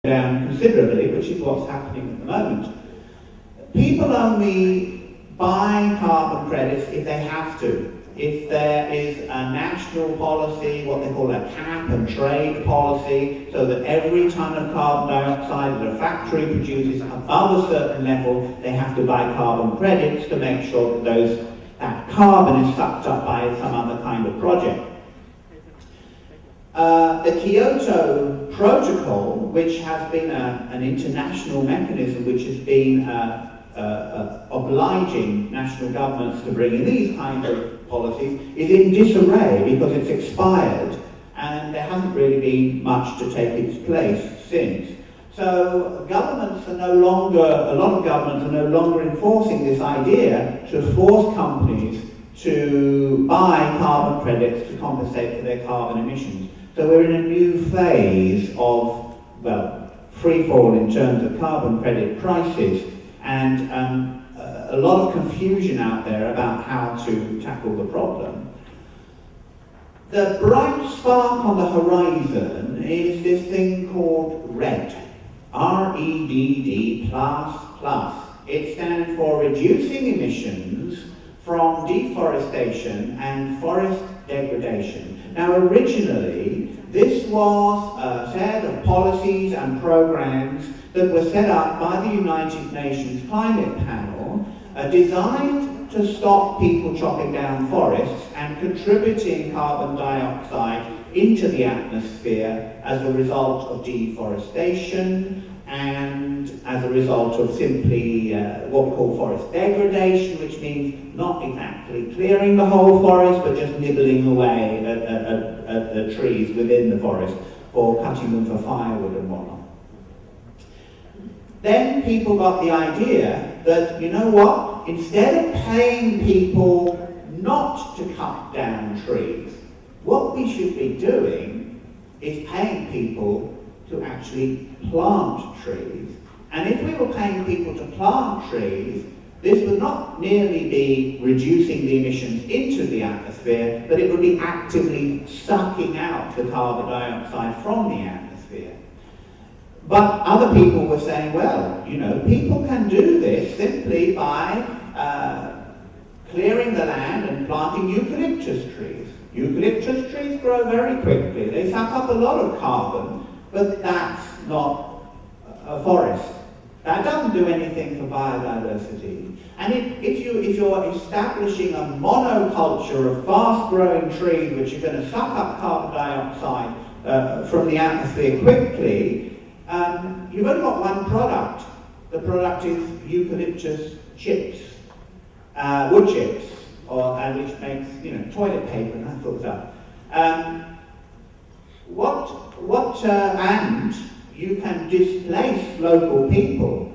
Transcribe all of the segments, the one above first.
down considerably, which is what's happening at the moment. People only buy carbon credits if they have to. If there is a national policy, what they call a cap and trade policy, so that every ton of carbon dioxide that a factory produces above a certain level, they have to buy carbon credits to make sure that that carbon is sucked up by some other kind of project. The Kyoto Protocol, which has been an international mechanism which has been obliging national governments to bring in these kinds of policies, is in disarray because it's expired and there hasn't really been much to take its place since. So governments are no longer, a lot of governments are no longer enforcing this idea to force companies to buy carbon credits to compensate for their carbon emissions. So we're in a new phase of, well, free fall in terms of carbon credit prices and a lot of confusion out there about how to tackle the problem. The bright spark on the horizon is this thing called REDD, R-E-D-D plus. It stands for Reducing Emissions from Deforestation and Forest Degradation. Now originally, this was a set of policies and programs that were set up by the United Nations Climate Panel, designed to stop people chopping down forests and contributing carbon dioxide into the atmosphere as a result of deforestation and as a result of simply what we call forest degradation, which means not exactly clearing the whole forest, but just nibbling away at the trees within the forest or cutting them for firewood and whatnot. Then people got the idea that, you know what, instead of paying people not to cut down trees, what we should be doing is paying people to actually plant trees. And if we were paying people to plant trees, this would not merely be reducing the emissions into the atmosphere, but it would be actively sucking out the carbon dioxide from the atmosphere. But other people were saying, well, you know, people can do this simply by clearing the land and planting eucalyptus trees. Eucalyptus trees grow very quickly. They suck up a lot of carbon, but that's not a forest. That doesn't do anything for biodiversity. And if you're establishing a monoculture of fast-growing trees which are going to suck up carbon dioxide from the atmosphere quickly, you've only got one product. The product is eucalyptus chips, wood chips, which makes, you know, toilet paper and that sort of stuff. And you can displace local people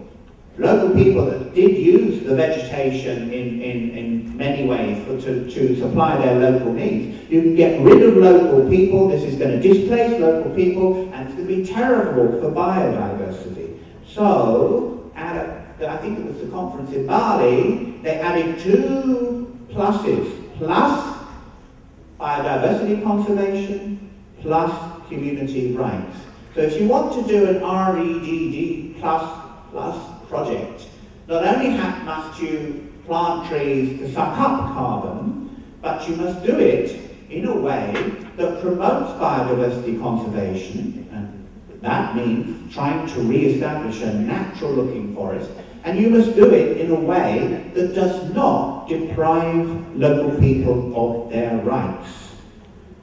that did use the vegetation in many ways to supply their local needs. You can get rid of local people. This is going to displace local people, and it's going to be terrible for biodiversity. So, I think it was the conference in Bali, they added two pluses, plus biodiversity conservation, plus community rights. So if you want to do an REDD plus project, not only must you plant trees to suck up carbon, but you must do it in a way that promotes biodiversity conservation, and that means trying to re-establish a natural-looking forest, and you must do it in a way that does not deprive local people of their rights.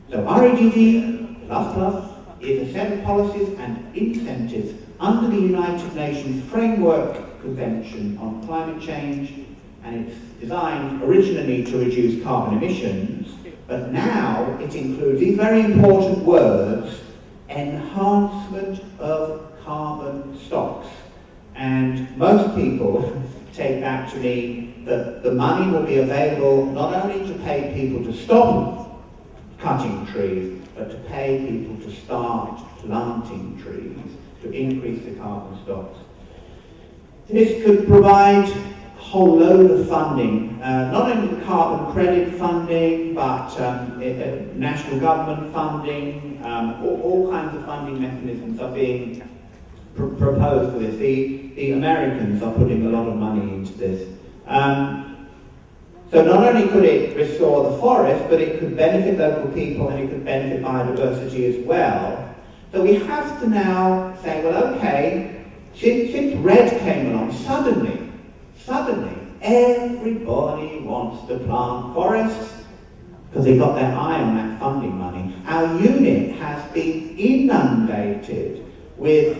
So REDD plus is a set of policies and incentives under the United Nations Framework Convention on Climate Change, and it's designed originally to reduce carbon emissions, but now it includes these very important words: enhancement of carbon stocks. And most people take that to mean that the money will be available not only to pay people to stop cutting trees, but to pay people to start planting trees, to increase the carbon stocks. This could provide a whole load of funding, not only carbon credit funding, but national government funding, all kinds of funding mechanisms are being proposed for this. The Americans are putting a lot of money into this. So not only could it restore the forest, but it could benefit local people and it could benefit biodiversity as well. So we have to now say, well, okay, since RED came along, suddenly, everybody wants to plant forests because they got their eye on that funding money. Our unit has been inundated with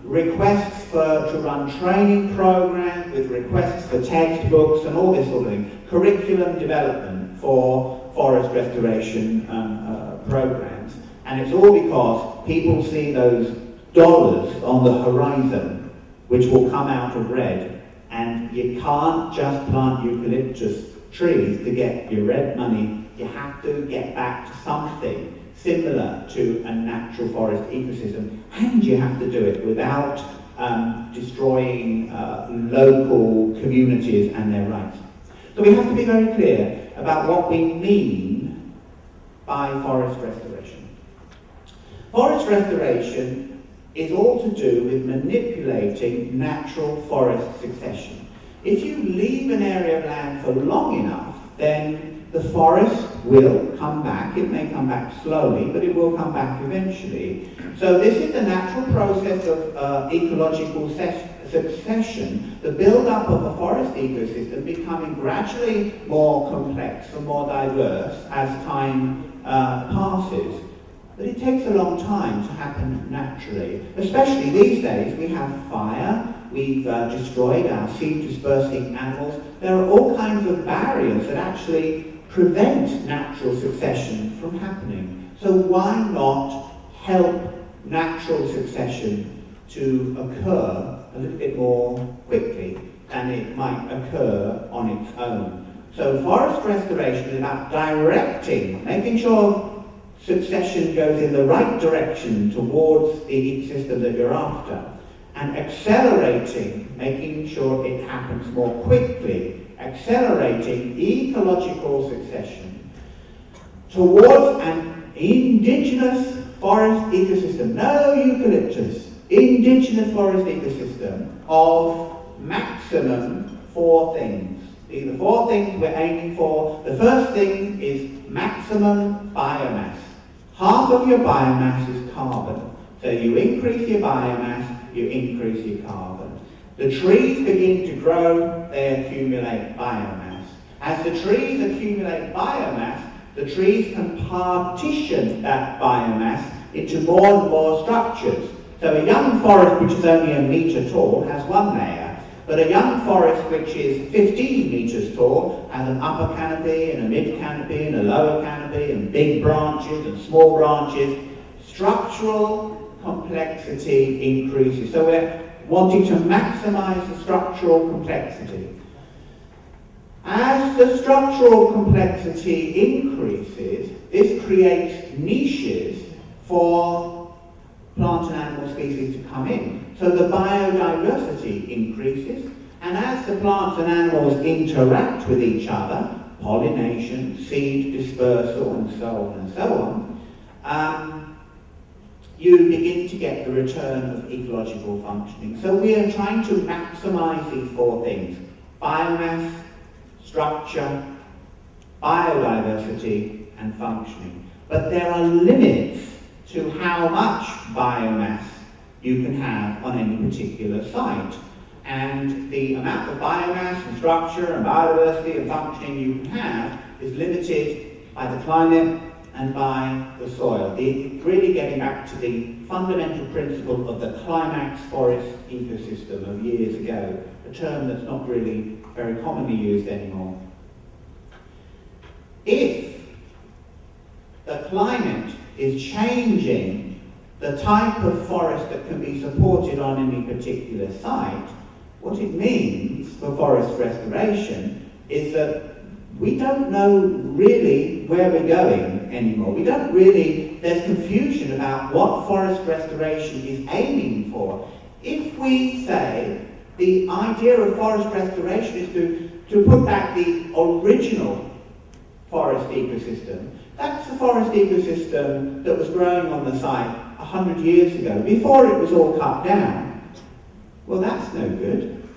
requests to run training programs, with requests for textbooks and all this sort of thing, curriculum development for forest restoration programs. And it's all because people see those dollars on the horizon which will come out of RED, and you can't just plant eucalyptus trees to get your RED money. You have to get back to something similar to a natural forest ecosystem, and you have to do it without destroying local communities and their rights. So we have to be very clear about what we mean by forest restoration. Forest restoration is all to do with manipulating natural forest succession. If you leave an area of land for long enough, then the forest will come back. It may come back slowly, but it will come back eventually. So this is the natural process of ecological succession, the build-up of a forest ecosystem becoming gradually more complex and more diverse as time passes. But it takes a long time to happen naturally. Especially these days, we have fire, we've destroyed our seed-dispersing animals. There are all kinds of barriers that actually prevent natural succession from happening. So why not help natural succession to occur a little bit more quickly than it might occur on its own? So forest restoration is about directing, making sure succession goes in the right direction towards the ecosystem that you're after, and accelerating, making sure it happens more quickly, accelerating ecological succession towards an indigenous forest ecosystem, no eucalyptus, indigenous forest ecosystem of maximum 4 things. These are the 4 things we're aiming for. The first thing is maximum biomass. Half of your biomass is carbon. So you increase your biomass, you increase your carbon. The trees begin to grow, they accumulate biomass. As the trees accumulate biomass, the trees can partition that biomass into more and more structures. So a young forest which is only 1 metre tall has 1 layer, but a young forest which is 15 metres tall has an upper canopy and a mid canopy and a lower canopy and big branches and small branches. Structural complexity increases. So we're wanting to maximize the structural complexity. As the structural complexity increases, this creates niches for plant and animal species to come in. So the biodiversity increases, and as the plants and animals interact with each other, pollination, seed dispersal, and so on, you begin to get the return of ecological functioning. So we are trying to maximize these 4 things: biomass, structure, biodiversity, and functioning. But there are limits to how much biomass you can have on any particular site. And the amount of biomass and structure and biodiversity and functioning you can have is limited by the climate and by the soil. Really getting back to the fundamental principle of the climax forest ecosystem of years ago, a term that's not really very commonly used anymore. If the climate is changing the type of forest that can be supported on any particular site, what it means for forest restoration is that we don't know really where we're going anymore. There's confusion about what forest restoration is aiming for. If we say the idea of forest restoration is to put back the original forest ecosystem, that's the forest ecosystem that was growing on the site 100 years ago, before it was all cut down, well, that's no good,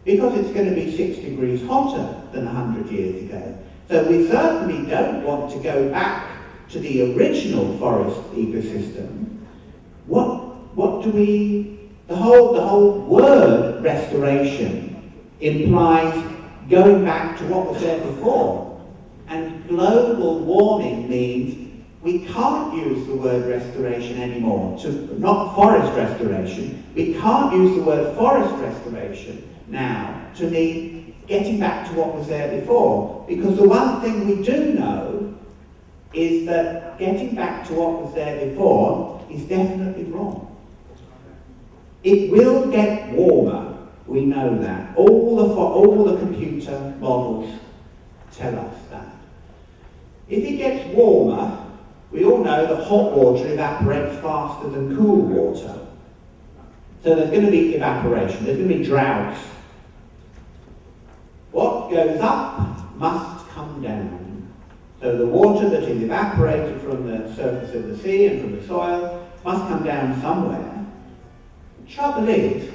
because it's going to be 6 degrees hotter than 100 years ago. So we certainly don't want to go back to the original forest ecosystem. What do we... The whole word restoration implies going back to what was there before. And global warming means we can't use the word restoration anymore, not forest restoration. We can't use the word forest restoration now to mean getting back to what was there before. Because the one thing we do know is that getting back to what was there before is definitely wrong. It will get warmer, we know that. All the computer models tell us that. If it gets warmer, we all know that hot water evaporates faster than cool water. So there's going to be evaporation, there's going to be droughts. What goes up must come down. So the water that is evaporated from the surface of the sea and from the soil must come down somewhere. The trouble is,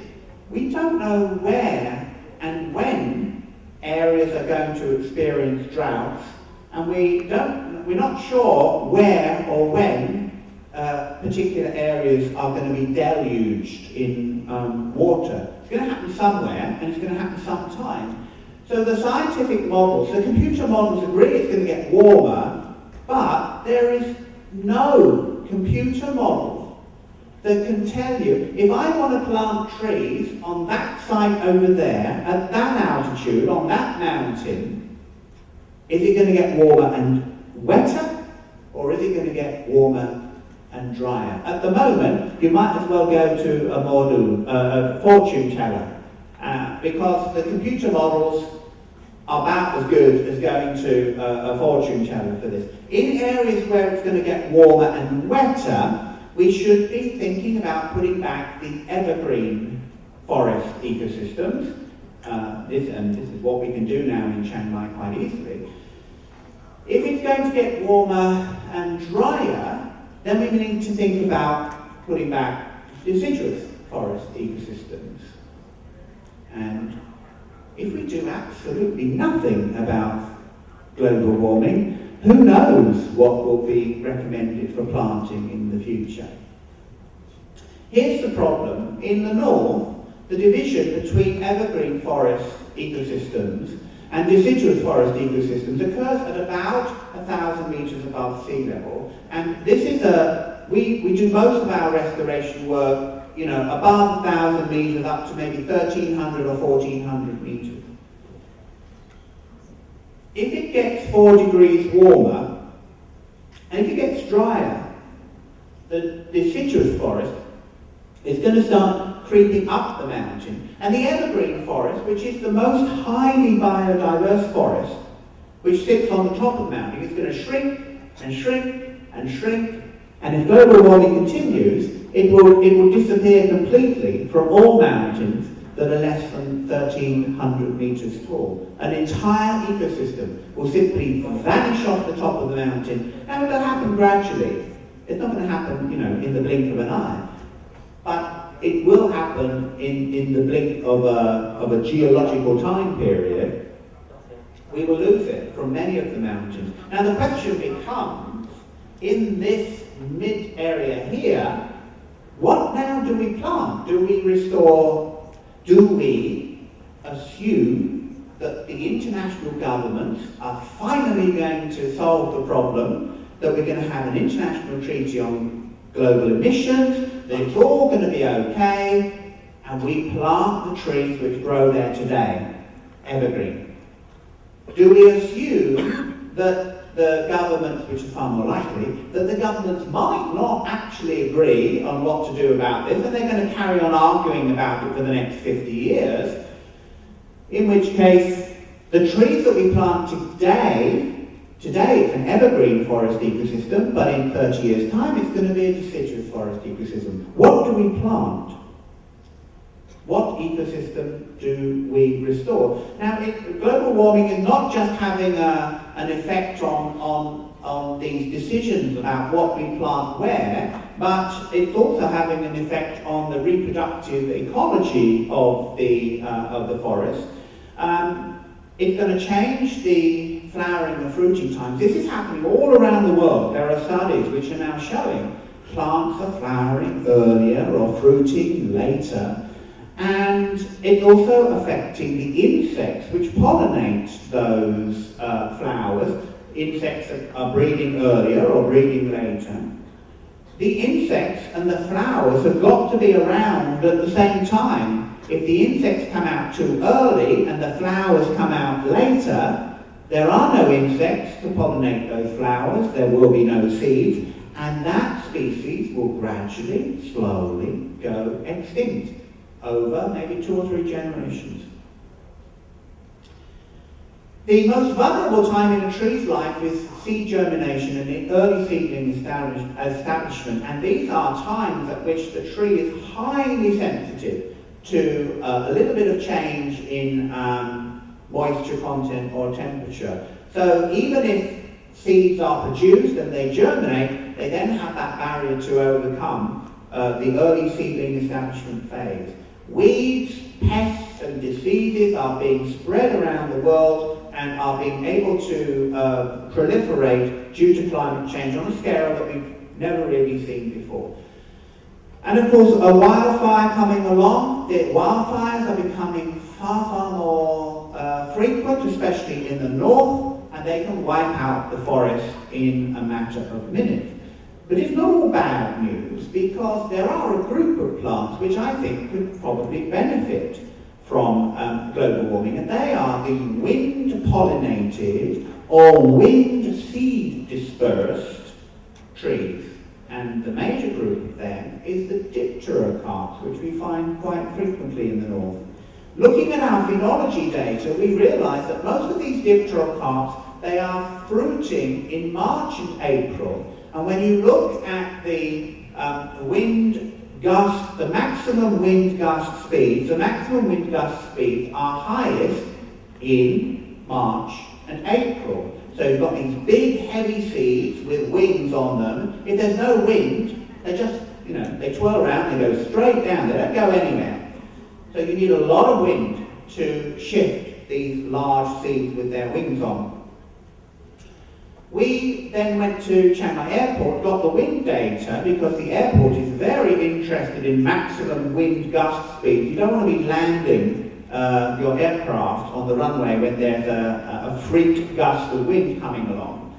we don't know where and when areas are going to experience droughts, and we're not sure where or when particular areas are going to be deluged in water. It's going to happen somewhere, and it's going to happen sometime. So the scientific models, the computer models agree it's going to get warmer, but there is no computer model that can tell you, if I want to plant trees on that site over there, at that altitude, on that mountain, is it going to get warmer and wetter, or is it going to get warmer and drier? At the moment, you might as well go to a fortune teller, because the computer models are about as good as going to a fortune teller for this. In areas where it's going to get warmer and wetter, we should be thinking about putting back the evergreen forest ecosystems. This is what we can do now in Chiang Mai quite easily. If it's going to get warmer and drier, then we need to think about putting back deciduous forest ecosystems. And if we do absolutely nothing about global warming, who knows what will be recommended for planting in the future? Here's the problem. In the north, the division between evergreen forest ecosystems and deciduous forest ecosystems occurs at about 1,000 metres above sea level. And this is we do most of our restoration work, above 1,000 metres up to maybe 1,300 or 1,400 metres. If it gets 4 degrees warmer, and if it gets drier, the deciduous forest is going to start creeping up the mountain. And the evergreen forest, which is the most highly biodiverse forest, which sits on the top of the mountain, is going to shrink and shrink and shrink. And if global warming continues, it will disappear completely from all mountains that are less than 1,300 metres tall. An entire ecosystem will simply vanish off the top of the mountain. Now it'll happen gradually. It's not going to happen, in the blink of an eye. But it will happen in the blink of a geological time period. We will lose it from many of the mountains. Now the question becomes, in this mid-area here, what now do we plant? Do we restore? Do we assume that the international governments are finally going to solve the problem, that we're going to have an international treaty on global emissions, that it's all going to be okay, and we plant the trees which grow there today, evergreen? Do we assume that the governments, which are far more likely, that the governments might not actually agree on what to do about this, and they're going to carry on arguing about it for the next 50 years, in which case the trees that we plant today it's an evergreen forest ecosystem, but in 30 years' time it's going to be a deciduous forest ecosystem. What do we plant? What ecosystem do we restore? Now, global warming is not just having an effect on these decisions about what we plant where. but it's also having an effect on the reproductive ecology of the forest. It's going to change the flowering and fruiting times. This is happening all around the world. There are studies which are now showing plants are flowering earlier or fruiting later, and it's also affecting the insects which pollinate those flowers. Insects that are breeding earlier or breeding later. The insects and the flowers have got to be around at the same time. If the insects come out too early and the flowers come out later, there are no insects to pollinate those flowers, there will be no seeds, and that species will gradually, slowly go extinct over maybe 2 or 3 generations. The most vulnerable time in a tree's life is seed germination and the early seedling establishment, and these are times at which the tree is highly sensitive to a little bit of change in moisture content or temperature. So even if seeds are produced and they germinate, they then have that barrier to overcome the early seedling establishment phase. Weeds, pests and diseases are being spread around the world and are being able to proliferate due to climate change on a scale that we've never really seen before. And of course, a wildfire coming along, the wildfires are becoming far, far more frequent, especially in the north, and they can wipe out the forest in a matter of minutes. But it's not all bad news, because there are a group of plants which I think could probably benefit from global warming, and they are the wind-pollinated or wind-seed-dispersed trees. And the major group of them is the dipterocarps, which we find quite frequently in the north. Looking at our phenology data, we realise that most of these dipterocarps, they are fruiting in March and April. And when you look at the the maximum wind gust speeds are highest in March and April. So you've got these big heavy seeds with wings on them. If there's no wind, they just, they twirl around, they go straight down, they don't go anywhere. So you need a lot of wind to shift these large seeds with their wings on. We then went to Chiang Mai Airport, got the wind data, because the airport is very interested in maximum wind gust speed. You don't want to be landing your aircraft on the runway when there's a freak gust of wind coming along.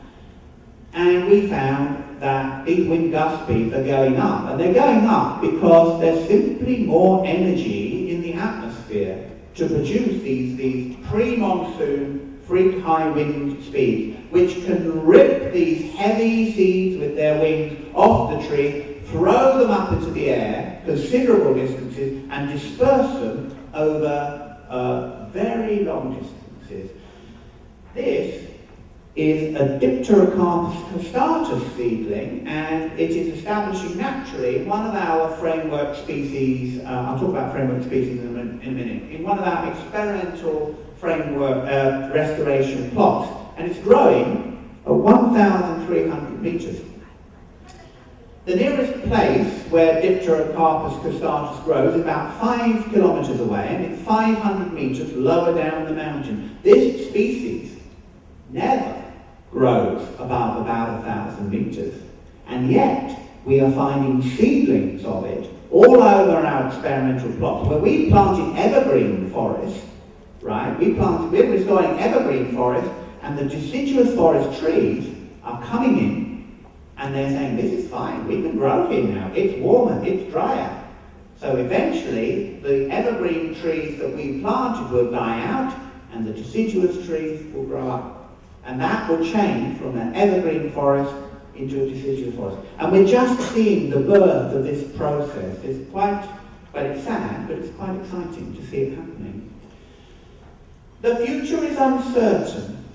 And we found that these wind gust speeds are going up. And they're going up because there's simply more energy in the atmosphere to produce these pre-monsoon freak high wind speeds, which can rip these heavy seeds with their wings off the tree, throw them up into the air considerable distances, and disperse them over very long distances. This is a Dipterocarpus costatus seedling, and it is establishing naturally one of our framework species. I'll talk about framework species in a minute. In one of our experimental framework restoration plots, and it's growing at 1,300 meters. The nearest place where Dipterocarpus costatus grows is about 5 kilometers away, and it's 500 meters lower down the mountain. This species never grows above about 1,000 meters, and yet we are finding seedlings of it all over our experimental plots, where we planted evergreen forest. Right? We're restoring evergreen forest, and the deciduous forest trees are coming in, and they're saying, this is fine, we can grow here now, it's warmer, it's drier. So eventually, the evergreen trees that we planted will die out, and the deciduous trees will grow up. And that will change from an evergreen forest into a deciduous forest. And we're just seeing the birth of this process. It's sad, but it's quite exciting to see it happening. The future is uncertain.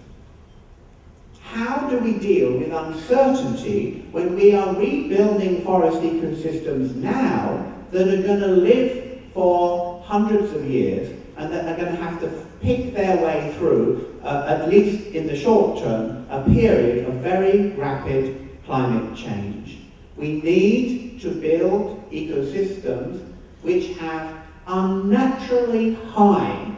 How do we deal with uncertainty when we are rebuilding forest ecosystems now that are going to live for hundreds of years and that are going to have to pick their way through, at least in the short term, a period of very rapid climate change? We need to build ecosystems which have unnaturally high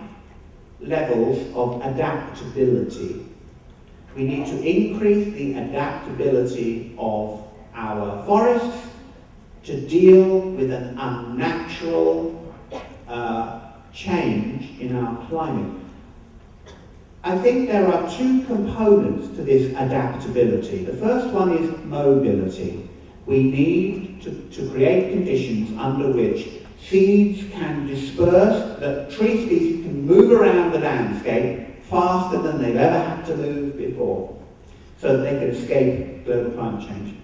levels of adaptability. We need to increase the adaptability of our forests to deal with an unnatural change in our climate. I think there are two components to this adaptability. The first one is mobility. We need to create conditions under which seeds can disperse, that tree species can move around the landscape faster than they've ever had to move before, so that they can escape global climate change.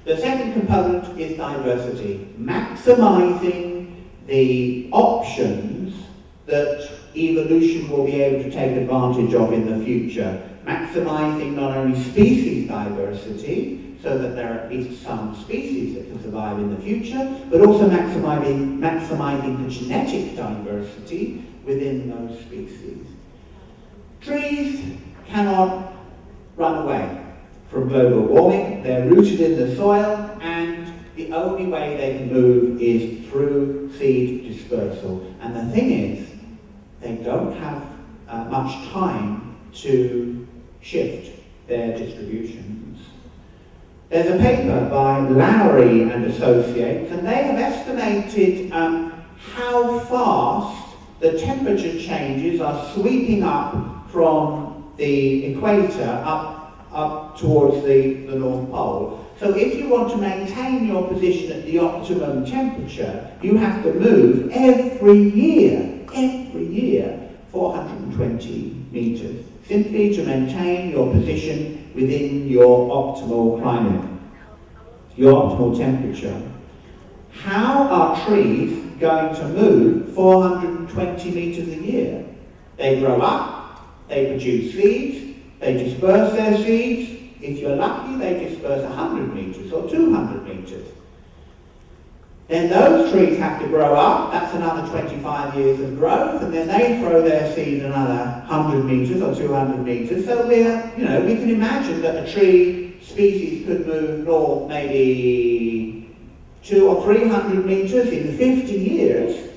The second component is diversity, maximising the options that evolution will be able to take advantage of in the future, maximising not only species diversity, so that there are at least some species that can survive in the future, but also maximising the genetic diversity within those species. Trees cannot run away from global warming. They're rooted in the soil, and the only way they can move is through seed dispersal. And the thing is, they don't have much time to shift their distributions. There's a paper by Lowry and Associates, and they have estimated how fast the temperature changes are sweeping up from the equator up towards the North Pole. So if you want to maintain your position at the optimum temperature, you have to move every year, 420 metres, simply to maintain your position within your optimal climate, your optimal temperature. How are trees going to move 420 metres a year? They grow up, they produce seeds, they disperse their seeds. If you're lucky, they disperse 100 metres or 200 metres. Then those trees have to grow up, that's another 25 years of growth, and then they throw their seed another 100 metres or 200 metres. So we can imagine that a tree species could move north maybe 200 or 300 metres in 50 years.